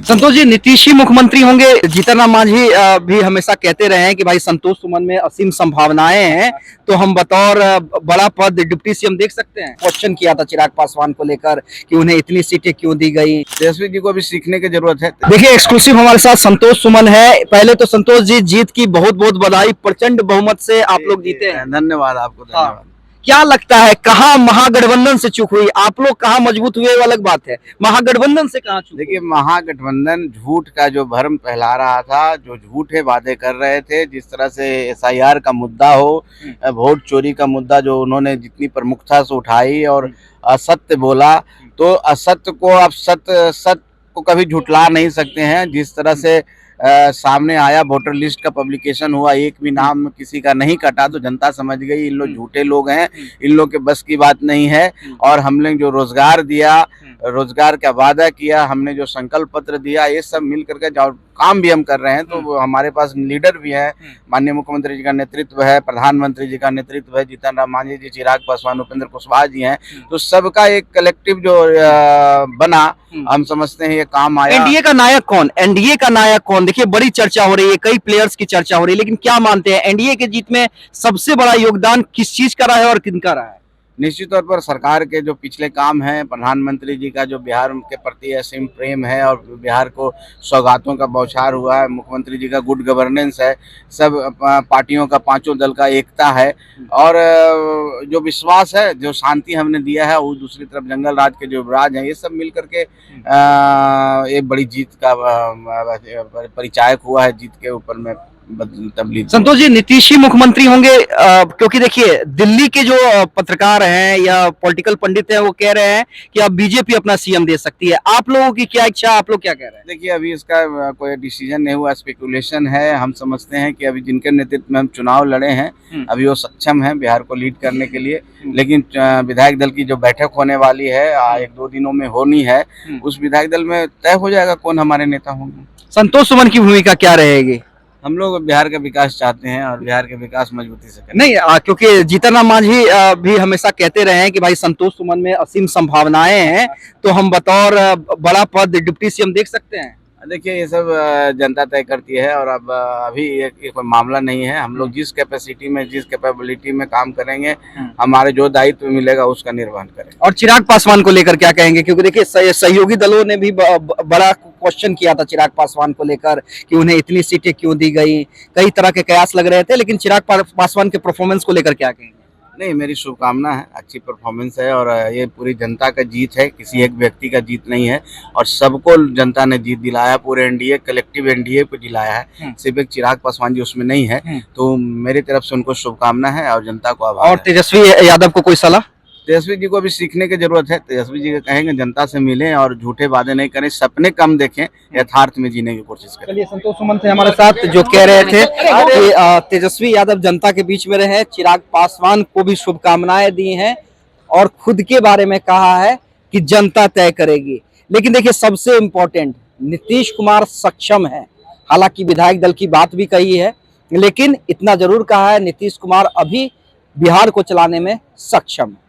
संतोष जी, नीतीश ही मुख्यमंत्री होंगे? जीतन राम मांझी भी हमेशा कहते रहे हैं कि भाई संतोष सुमन में असीम संभावनाएं हैं, तो हम बतौर बड़ा पद डिप्टी सीएम देख सकते हैं। क्वेश्चन किया था चिराग पासवान को लेकर कि उन्हें इतनी सीटें क्यों दी गई। तेजस्वी जी को भी सीखने की जरूरत है। देखिए, एक्सक्लूसिव हमारे साथ संतोष सुमन है। पहले तो संतोष जी, जीत की बहुत बहुत बधाई। प्रचंड बहुमत से आप लोग जीते हैं। धन्यवाद आपको, धन्यवाद। क्या लगता है कहाँ महागठबंधन से चूक हुई? आप लोग कहाँ मजबूत हुए वो अलग बात है, महागठबंधन से कहाँ चूक? देखिए, महागठबंधन झूठ का जो भ्रम फैला रहा था, जो झूठे वादे कर रहे थे, जिस तरह से एसआईआर का मुद्दा हो, वोट चोरी का मुद्दा जो उन्होंने जितनी प्रमुखता से उठाई और असत्य बोला, तो असत्य को आप सत्य को कभी झुठला नहीं सकते हैं। जिस तरह से सामने आया, वोटर लिस्ट का पब्लिकेशन हुआ, एक भी नाम किसी का नहीं कटा, तो जनता समझ गई इन लोग झूठे लोग हैं, इन लोग के बस की बात नहीं है। और हमने जो रोजगार दिया, रोजगार का वादा किया, हमने जो संकल्प पत्र दिया, ये सब मिल करके जो काम भी हम कर रहे हैं, तो हमारे पास लीडर भी है, माननीय मुख्यमंत्री जी का नेतृत्व है, प्रधानमंत्री जी का नेतृत्व है, जीतन राम मांझी जी, चिराग पासवान, उपेंद्र कुशवाहा जी हैं, तो सबका एक कलेक्टिव जो बना, हम समझते हैं ये काम आया। एनडीए का नायक कौन? एनडीए का नायक कौन? देखिए, बड़ी चर्चा हो रही है, कई प्लेयर्स की चर्चा हो रही है, लेकिन क्या मानते हैं एनडीए के जीत में सबसे बड़ा योगदान किस चीज का रहा है और किनका रहा है? निश्चित तौर पर सरकार के जो पिछले काम हैं, प्रधानमंत्री जी का जो बिहार के प्रति असीम प्रेम है और बिहार को सौगातों का बौछार हुआ है, मुख्यमंत्री जी का गुड गवर्नेंस है, सब पार्टियों का, पांचों दल का एकता है, और जो विश्वास है, जो शांति हमने दिया है, वो दूसरी तरफ जंगल राज के जो युवराज हैं, ये सब मिल करके एक बड़ी जीत का परिचायक हुआ है। जीत के ऊपर में तबलीग। संतोष जी, नीतीश ही मुख्यमंत्री होंगे? क्योंकि देखिए, दिल्ली के जो पत्रकार हैं या पॉलिटिकल पंडित हैं, वो कह रहे हैं कि अब बीजेपी अपना सीएम दे सकती है। आप लोगों की क्या इच्छा, आप लोग क्या कह रहे हैं? देखिए, अभी इसका कोई डिसीजन नहीं हुआ, स्पेकुलेशन है। हम समझते हैं कि अभी जिनके नेतृत्व में हम चुनाव लड़े हैं, अभी वो सक्षम हैं बिहार को लीड करने के लिए, लेकिन विधायक दल की जो बैठक होने वाली है, 1-2 दिनों में होनी है, उस विधायक दल में तय हो जाएगा कौन हमारे नेता होंगे। संतोष सुमन की भूमिका क्या रहेगी? हम लोग बिहार का विकास चाहते हैं और बिहार के विकास मजबूती से करें। नहीं, क्योंकि जीतन राम मांझी भी हमेशा कहते रहे हैं कि भाई संतोष सुमन में असीम संभावनाएं हैं, तो हम बतौर बड़ा पद डिप्टी सीएम देख सकते हैं। देखिए, ये सब जनता तय करती है, और अब अभी ये कोई मामला नहीं है। हम लोग जिस कैपेसिटी में, जिस कैपेबिलिटी में काम करेंगे, हमारे जो दायित्व मिलेगा उसका निर्वहन करेंगे। और चिराग पासवान को लेकर क्या कहेंगे? क्योंकि देखिए, सहयोगी दलों ने भी बड़ा क्वेश्चन किया था चिराग पासवान को लेकर कि उन्हें इतनी सीटें क्यों दी गई। कई तरह के कयास लग रहे थे, लेकिन चिराग पासवान के परफॉर्मेंस को लेकर क्या कहेंगे? नहीं, मेरी शुभकामना है, अच्छी परफॉर्मेंस है, और ये पूरी जनता का जीत है, किसी एक व्यक्ति का जीत नहीं है, और सबको जनता ने जीत दिलाया, पूरे एनडीए, कलेक्टिव एनडीए को दिलाया है, सिर्फ एक चिराग पासवान जी उसमें नहीं है। तो मेरी तरफ से उनको शुभकामना है और जनता को आभार। और तेजस्वी यादव को कोई सलाह? तेजस्वी जी को भी सीखने की जरूरत है। तेजस्वी जी कहेंगे जनता से मिलें और झूठे वादे नहीं करें, सपने कम देखें, यथार्थ में जीने की कोशिश करें। चलिए, संतोष सुमन थे हमारे साथ, जो कह रहे थे कि तेजस्वी यादव जनता के बीच में रहे, चिराग पासवान को भी शुभकामनाएं दी हैं और खुद के बारे में कहा है कि जनता तय करेगी। लेकिन देखिए, सबसे इम्पोर्टेंट, नीतीश कुमार सक्षम है। हालांकि विधायक दल की बात भी कही है, लेकिन इतना जरूर कहा है नीतीश कुमार अभी बिहार को चलाने में सक्षम है।